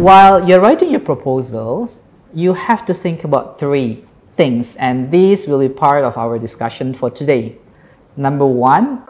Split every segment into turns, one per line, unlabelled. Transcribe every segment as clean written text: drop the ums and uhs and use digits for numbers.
while you're writing your proposal, you have to think about three things, and these will be part of our discussion for today. Number one,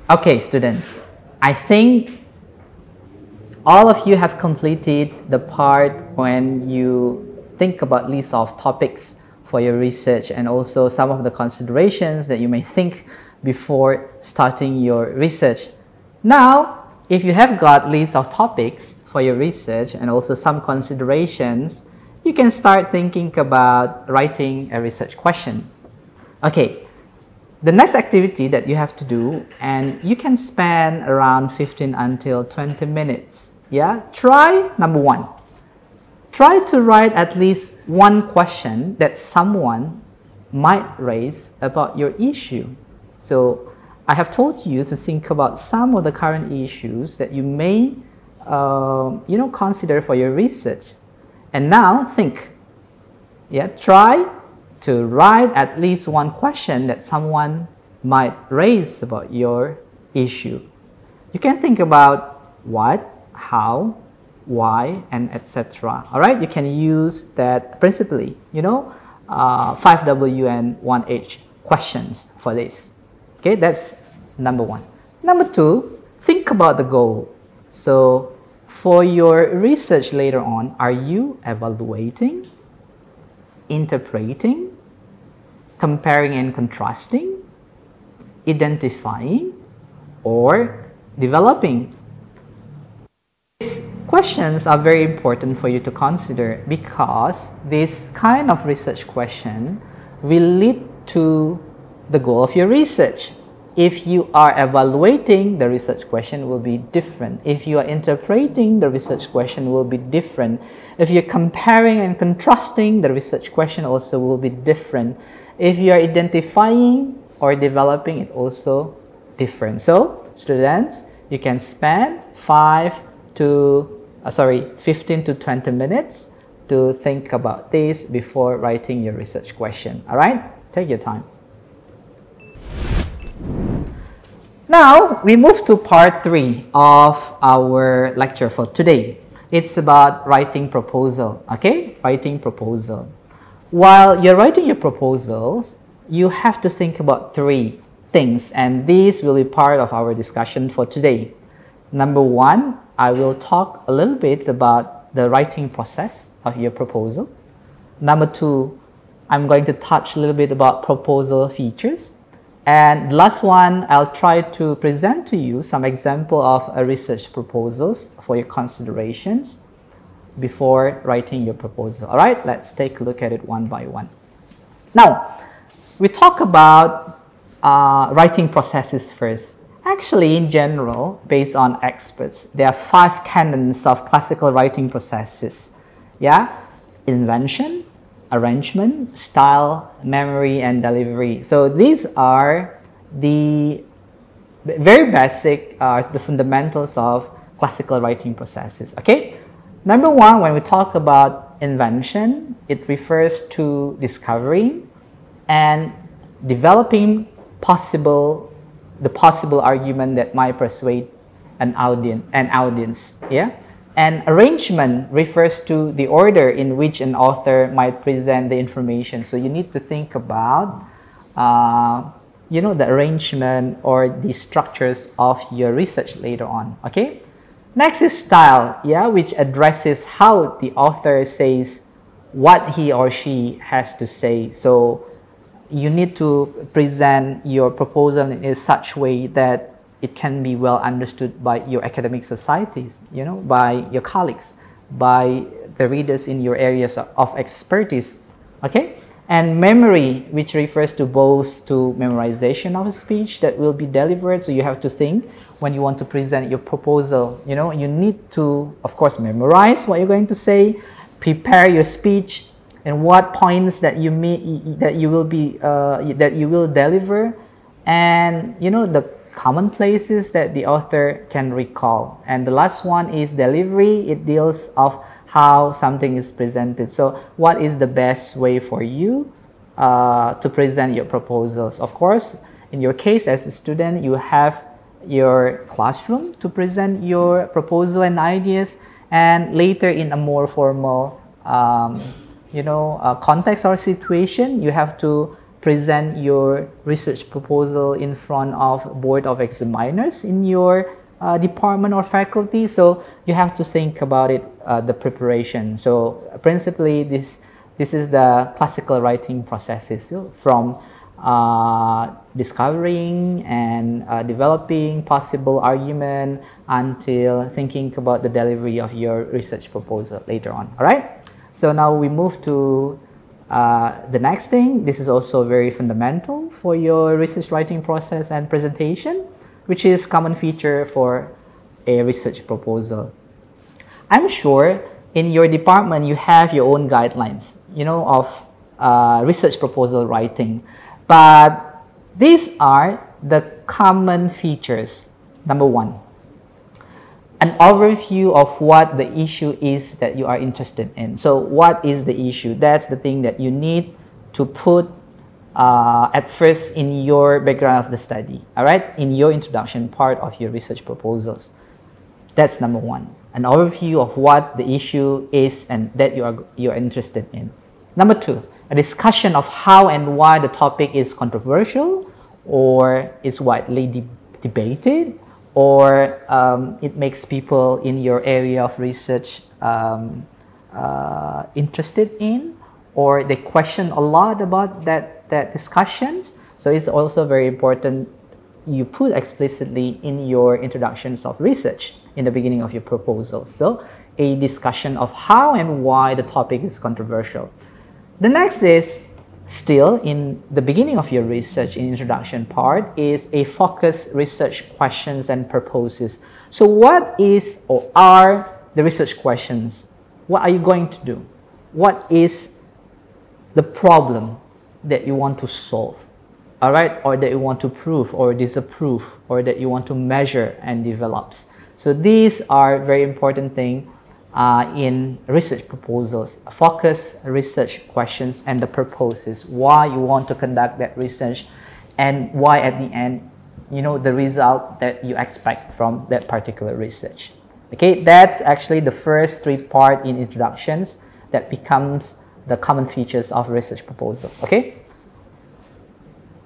okay, students, I think all of you have completed the part when you think about list of topics for your research and also some of the considerations that you may think before starting your research. Now, if you have got list of topics for your research and also some considerations, you can start thinking about writing a research question. Okay. The next activity that you have to do, and you can spend around 15 until 20 minutes. Yeah, try number one. Try to write at least one question that someone might raise about your issue. So I have told you to think about some of the current issues that you may consider for your research. And now think. Yeah, try to write at least one question that someone might raise about your issue. You can think about what, how, why, and etc. All right, you can use that principally, 5W and 1H questions for this. Okay, that's number one. Number two, think about the goal. So for your research later on, are you evaluating, interpreting, comparing and contrasting, identifying, or developing? These questions are very important for you to consider because this kind of research question will lead to the goal of your research. If you are evaluating, the research question will be different. If you are interpreting, the research question will be different. If you're comparing and contrasting, the research question also will be different. If you are identifying or developing, it also different. So, students, you can spend 15 to 20 minutes to think about this before writing your research question. All right? Take your time. Now, we move to part 3 of our lecture for today. It's about writing proposal. Okay? Writing proposal. While you're writing your proposal, you have to think about three things, and these will be part of our discussion for today. Number one, I will talk a little bit about the writing process of your proposal. Number two, I'm going to touch a little bit about proposal features. And the last one, I'll try to present to you some example of research proposals for your considerations before writing your proposal. All right, let's take a look at it one by one. Now, we talk about writing processes first. Actually, in general, based on experts, there are 5 canons of classical writing processes. Yeah, invention, arrangement, style, memory, and delivery. So these are the very basic, the fundamentals of classical writing processes. Okay. Number one, when we talk about invention, it refers to discovering and developing the possible argument that might persuade an audience. Yeah? And arrangement refers to the order in which an author might present the information. So you need to think about the arrangement or the structures of your research later on. Okay. Next is style, yeah, which addresses how the author says what he or she has to say. So you need to present your proposal in such way that it can be well understood by your academic societies, by your colleagues, by the readers in your areas of expertise. Okay. And memory, which refers to both to memorization of a speech that will be delivered. So you have to think when you want to present your proposal, you need to, of course, memorize what you're going to say, prepare your speech, and what points that you will deliver, and the common places that the author can recall. And the last one is delivery. It deals of how something is presented. So what is the best way for you to present your proposals? Of course, in your case as a student, you have your classroom to present your proposal and ideas, and later in a more formal context or situation, you have to present your research proposal in front of board of examiners in your department or faculty. So you have to think about it, the preparation. So principally, this is the classical writing processes, from discovering and developing possible argument until thinking about the delivery of your research proposal later on. All right. So now we move to the next thing. This is also very fundamental for your research writing process and presentation, which is common feature for a research proposal. I'm sure in your department you have your own guidelines, of research proposal writing, but these are the common features. Number one, an overview of what the issue is that you are interested in. So what is the issue? That's the thing that you need to put at first in your background of the study, all right, in your introduction part of your research proposals. That's number one, an overview of what the issue is and that you're interested in. Number two, a discussion of how and why the topic is controversial or is widely debated, or it makes people in your area of research interested in, or they question a lot about that discussion. So it's also very important you put explicitly in your introductions of research in the beginning of your proposal. So a discussion of how and why the topic is controversial. The next is, still in the beginning of your research in introduction part, is a focused research questions and purposes. So what is or are the research questions? What are you going to do? What is the problem that you want to solve? All right, or that you want to prove or disapprove, or that you want to measure and develop. So these are very important things in research proposals. Focus research questions and the purposes, why you want to conduct that research, and why at the end, the result that you expect from that particular research. Okay, that's actually the first three parts in introductions that becomes the common features of research proposal. Okay.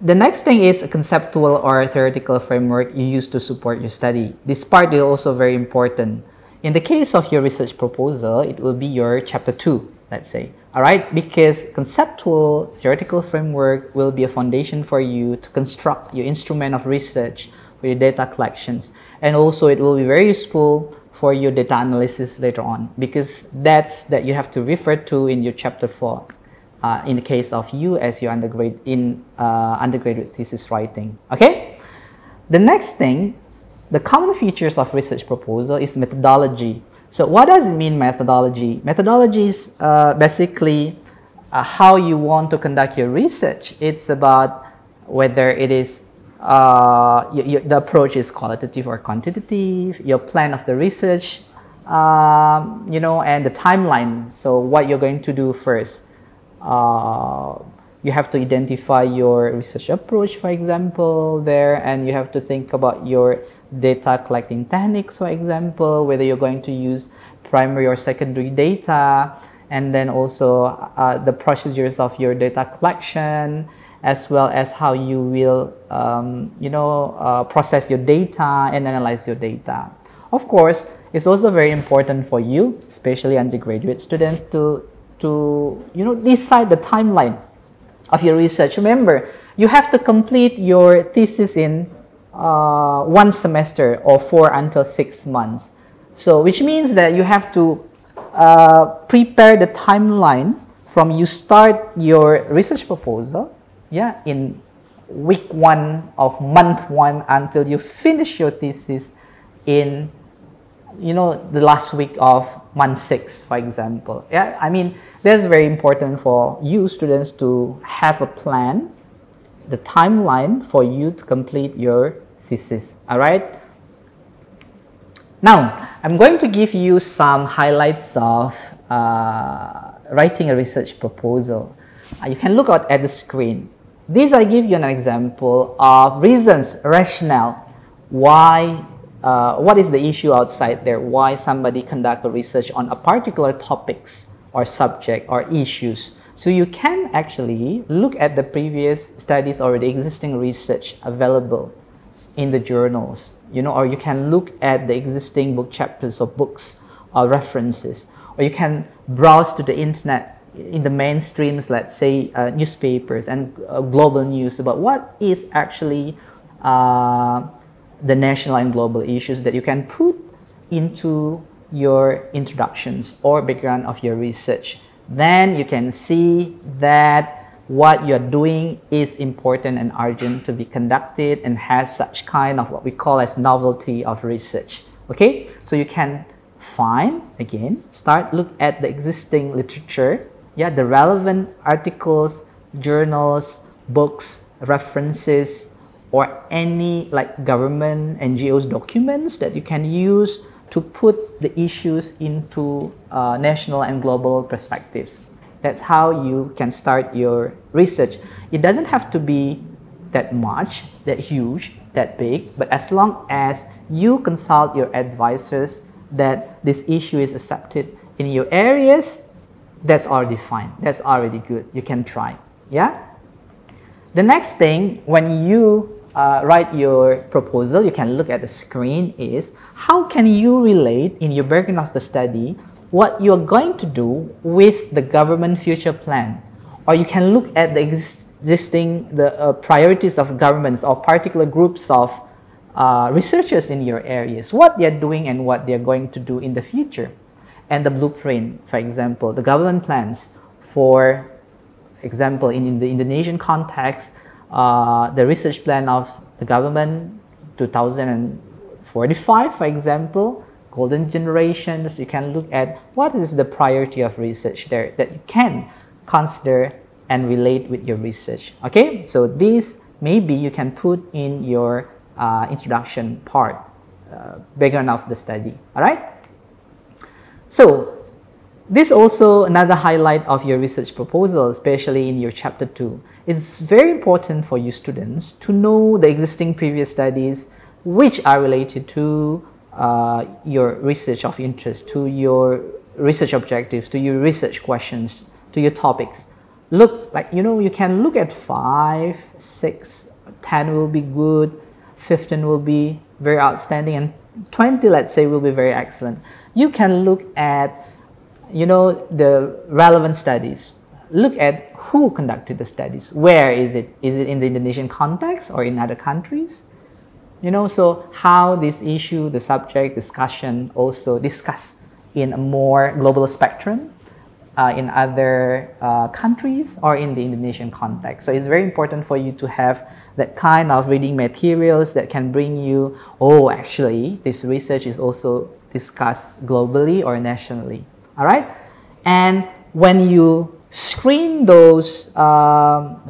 The next thing is a conceptual or theoretical framework you use to support your study. This part is also very important. In the case of your research proposal, it will be your chapter 2, let's say. All right, because conceptual theoretical framework will be a foundation for you to construct your instrument of research for your data collections. And also it will be very useful for your data analysis later on, because that you have to refer to in your chapter 4. In the case of you as your undergraduate thesis writing. Okay? The next thing, the common features of research proposal is methodology. So what does it mean, methodology? Methodology is basically how you want to conduct your research. It's about whether it is the approach is qualitative or quantitative, your plan of the research, and the timeline. So what you're going to do first. You have to identify your research approach, for example, there, and you have to think about your data collecting techniques, for example, whether you're going to use primary or secondary data, and then also the procedures of your data collection, as well as how you will, process your data and analyze your data. Of course, it's also very important for you, especially undergraduate students, to decide the timeline of your research. Remember, you have to complete your thesis in 1 semester or 4 until 6 months. So, which means that you have to prepare the timeline from you start your research proposal, in week 1 of month 1 until you finish your thesis in the last week of month 6, for example. Yeah, I mean, that's very important for you students to have a plan, the timeline for you to complete your thesis. All right. Now, I'm going to give you some highlights of writing a research proposal. You can look at the screen. This I give you an example of reasons, rationale, why, what is the issue outside there, why somebody conduct a research on a particular topics or subject or issues. So you can actually look at the previous studies or the existing research available in the journals, or you can look at the existing book chapters of books or references, or you can browse to the internet in the mainstreams, let's say newspapers and global news about what is actually the national and global issues that you can put into your introductions or background of your research. Then you can see that what you're doing is important and urgent to be conducted and has such kind of what we call as novelty of research. Okay, so you can find, again, look at the existing literature, yeah, the relevant articles, journals, books, references, or any like government, NGOs documents that you can use to put the issues into national and global perspectives. That's how you can start your research. It doesn't have to be that much, that huge, that big, but as long as you consult your advisors that this issue is accepted in your areas, that's already fine. That's already good. You can try. Yeah. The next thing, when you write your proposal, you can look at the screen is how can you relate in your background of the study what you're going to do with the government future plan, or you can look at the existing priorities of governments or particular groups of researchers in your areas, what they're doing and what they're going to do in the future. And the blueprint, for example, the government plans, for example, in the Indonesian context, the research plan of the government 2045, for example, golden generations. You can look at what is the priority of research there that you can consider and relate with your research. Okay, so these maybe you can put in your introduction part, background of the study. All right. So this also another highlight of your research proposal, especially in your chapter 2. It's very important for you students to know the existing previous studies which are related to your research of interest, to your research objectives, to your research questions, to your topics. Look, like, you can look at 5, 6, 10 will be good, 15 will be very outstanding, and 20, let's say, will be very excellent. You can look at, the relevant studies. Look at who conducted the studies. Where is it? Is it in the Indonesian context or in other countries? So how this issue, the subject, discussion also discussed in a more global spectrum in other countries or in the Indonesian context. So it's very important for you to have that kind of reading materials that can bring you, oh, actually, this research is also discussed globally or nationally. All right? And when you screen those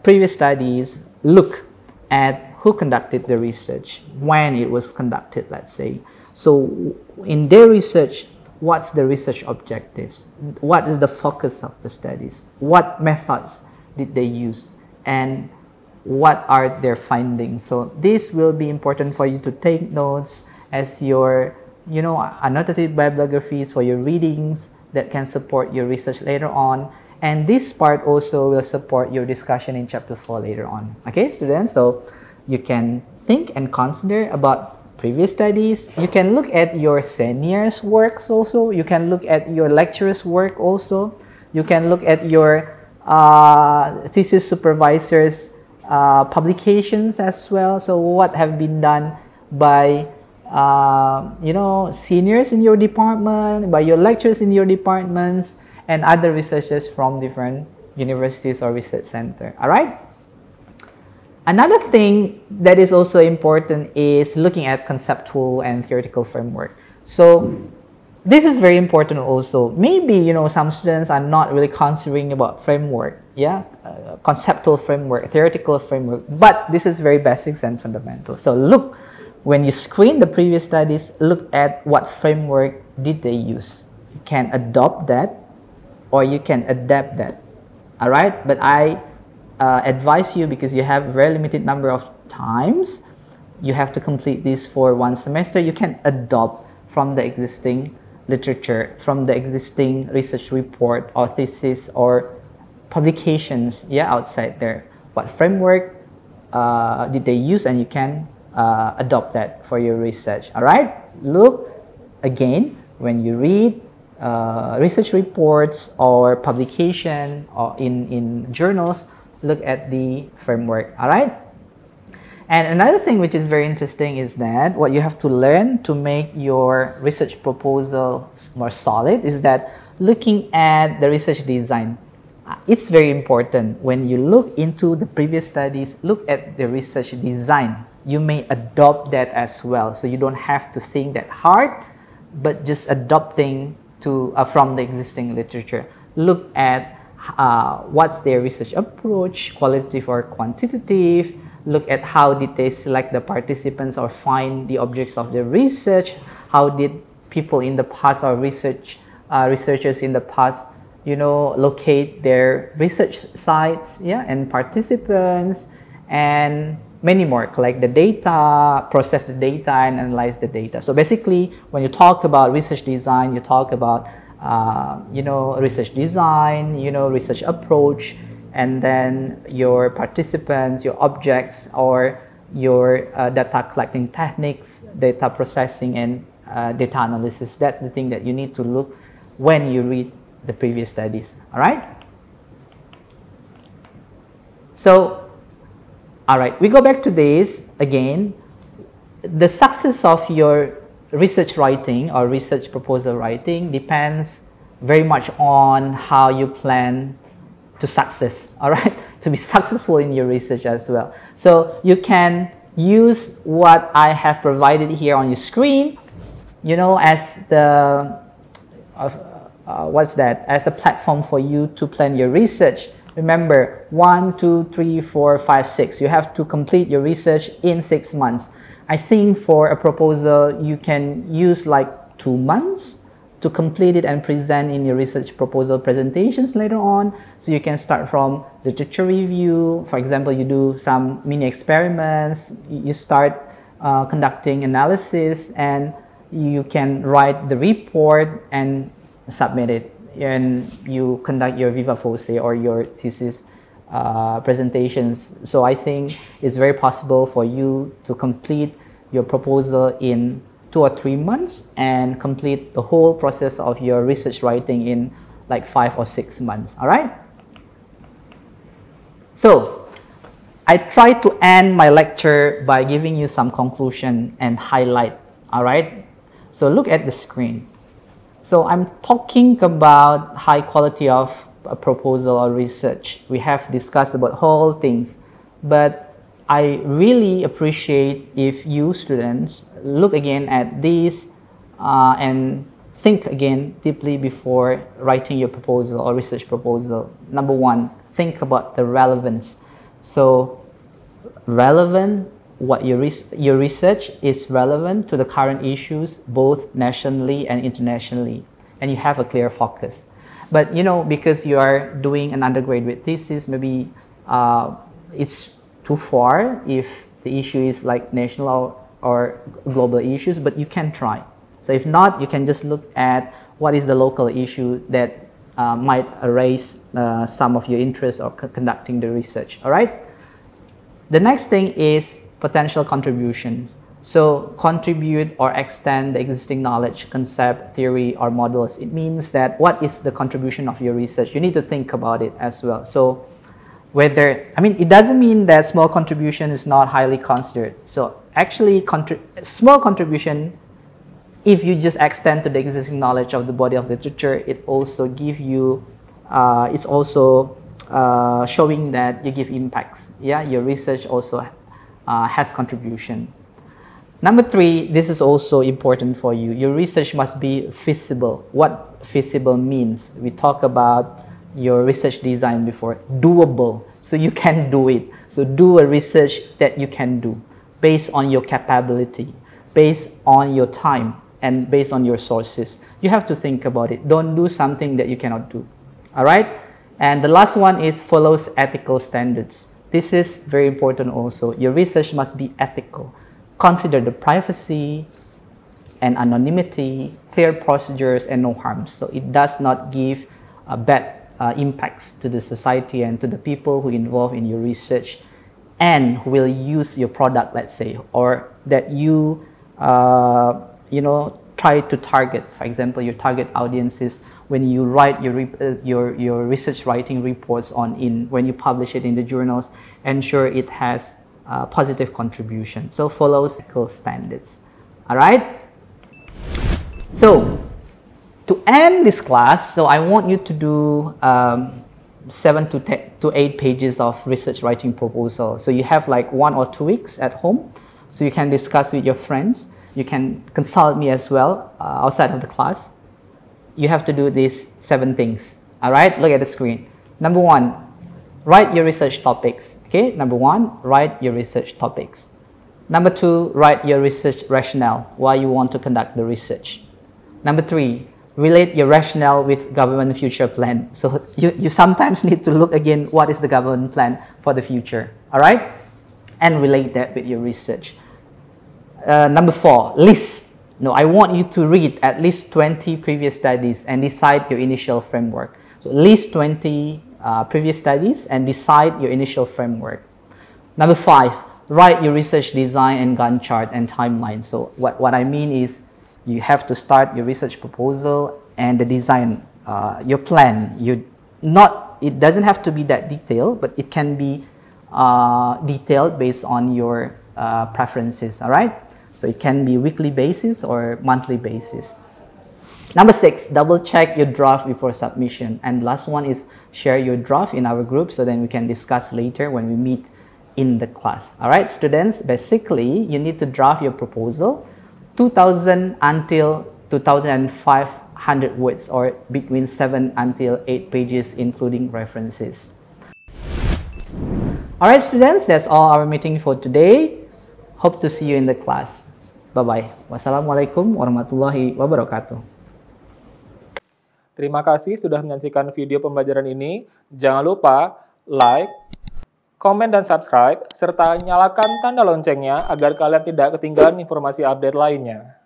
previous studies, look at who conducted the research, when it was conducted, let's say. So in their research, what's the research objectives? What is the focus of the studies? What methods did they use? And what are their findings? So this will be important for you to take notes as your, annotated bibliographies for your readings that can support your research later on. And this part also will support your discussion in chapter 4 later on. Okay, students? So you can think and consider about previous studies. You can look at your seniors' works also. You can look at your lecturers' work also. You can look at your thesis supervisors' publications as well. So what have been done by seniors in your department, by your lecturers in your departments, and other researchers from different universities or research center. All right. Another thing that is also important is looking at conceptual and theoretical framework. So this is very important also. Maybe, you know, some students are not really considering about framework, yeah, conceptual framework, theoretical framework, but this is very basics and fundamental. So look, when you screen the previous studies, look at what framework did they use. You can adopt that or you can adapt that, all right? But I advise you, because you have a very limited number of times, you have to complete this for one semester, you can adopt from the existing literature, from the existing research report or thesis or publications, yeah, outside there. What framework did they use, and you can adopt that for your research, all right? Look, again, when you read research reports or publication or in journals, look at the framework, all right? And another thing which is very interesting is that what you have to learn to make your research proposal more solid is that looking at the research design. It's very important. When you look into the previous studies, look at the research design. You may adopt that as well. So you don't have to think that hard, but just adopting to from the existing literature. Look at what's their research approach, qualitative or quantitative. Look at how did they select the participants or find the objects of their research. How did people in the past or researchers in the past, you know, locate their research sites, yeah, and participants, and many more. Collect the data, process the data, and analyze the data. So basically, when you talk about research design, you talk about you know, research design, you know, research approach, and then your participants, your objects, or your data collecting techniques, data processing, and data analysis. That's the thing that you need to look when you read the previous studies, all right? So, all right, we go back to this again. The success of your research writing or research proposal writing depends very much on how you plan to success, all right? To be successful in your research as well. So you can use what I have provided here on your screen, you know, as the what's that? As a platform for you to plan your research. Remember, 1, 2, 3, 4, 5, 6. You have to complete your research in 6 months. I think for a proposal, you can use like 2 months to complete it and present in your research proposal presentations later on. So you can start from literature review. For example, you do some mini experiments. You start conducting analysis, and you can write the report and submit it, and you conduct your viva voce or your thesis presentations. So I think it's very possible for you to complete your proposal in 2 or 3 months and complete the whole process of your research writing in like 5 or 6 months, all right? So I try to end my lecture by giving you some conclusion and highlight, all right? So look at the screen. So I'm talking about high quality of a proposal or research. We have discussed about whole things, but I really appreciate if you students look again at these and think again deeply before writing your proposal or research proposal. Number one, think about the relevance. So relevant, what your research is relevant to the current issues, both nationally and internationally, and you have a clear focus. But you know, because you are doing an undergraduate thesis, maybe it's too far if the issue is like national or global issues, but you can try. So if not, you can just look at what is the local issue that might raise some of your interest or conducting the research, all right? The next thing is potential contribution. So contribute or extend the existing knowledge, concept, theory, or models. It means that what is the contribution of your research? You need to think about it as well. So whether, I mean, it doesn't mean that small contribution is not highly considered. So actually, small contribution, if you just extend to the existing knowledge of the body of literature, it also give you, it's also showing that you give impacts. Yeah, your research also has contribution. Number 3, this is also important for you. Your research must be feasible. What feasible means? We talked about your research design before. Doable, so you can do it. So do a research that you can do based on your capability, based on your time, and based on your sources. You have to think about it. Don't do something that you cannot do. All right? And the last one is follows ethical standards. This is very important also. Your research must be ethical. Consider the privacy and anonymity, clear procedures, and no harm. So it does not give bad impacts to the society and to the people who involved in your research and who will use your product, let's say, or that you try to target. For example, your target audiences when you write your research writing reports when you publish it in the journals, ensure it has positive contribution. So follows ethical standards. All right. So to end this class, so I want you to do 7 to 8 pages of research writing proposal. So you have like 1 or 2 weeks at home, so you can discuss with your friends. You can consult me as well outside of the class. You have to do these 7 things. All right, look at the screen. Number 1, write your research topics. Okay, number 1, write your research topics. Number 2, write your research rationale, why you want to conduct the research. Number 3, relate your rationale with government future plan. So you sometimes need to look again, what is the government plan for the future, all right? And relate that with your research. Number 4, list. No, I want you to read at least 20 previous studies and decide your initial framework. So list 20 previous studies and decide your initial framework. Number 5, write your research design and Gantt chart and timeline. So what I mean is you have to start your research proposal and the design, your plan. It doesn't have to be that detailed, but it can be detailed based on your preferences, all right? So it can be weekly basis or monthly basis. Number 6, double check your draft before submission. And last one is share your draft in our group so then we can discuss later when we meet in the class. All right, students, basically you need to draft your proposal 2,000 until 2,500 words, or between 7 until 8 pages including references. All right, students, that's all our meeting for today. Hope to see you in the class. Bye-bye. Wassalamualaikum warahmatullahi wabarakatuh.
Terima kasih sudah menyaksikan video pembelajaran ini. Jangan lupa like, komen, dan subscribe, serta nyalakan tanda loncengnya agar kalian tidak ketinggalan informasi update lainnya.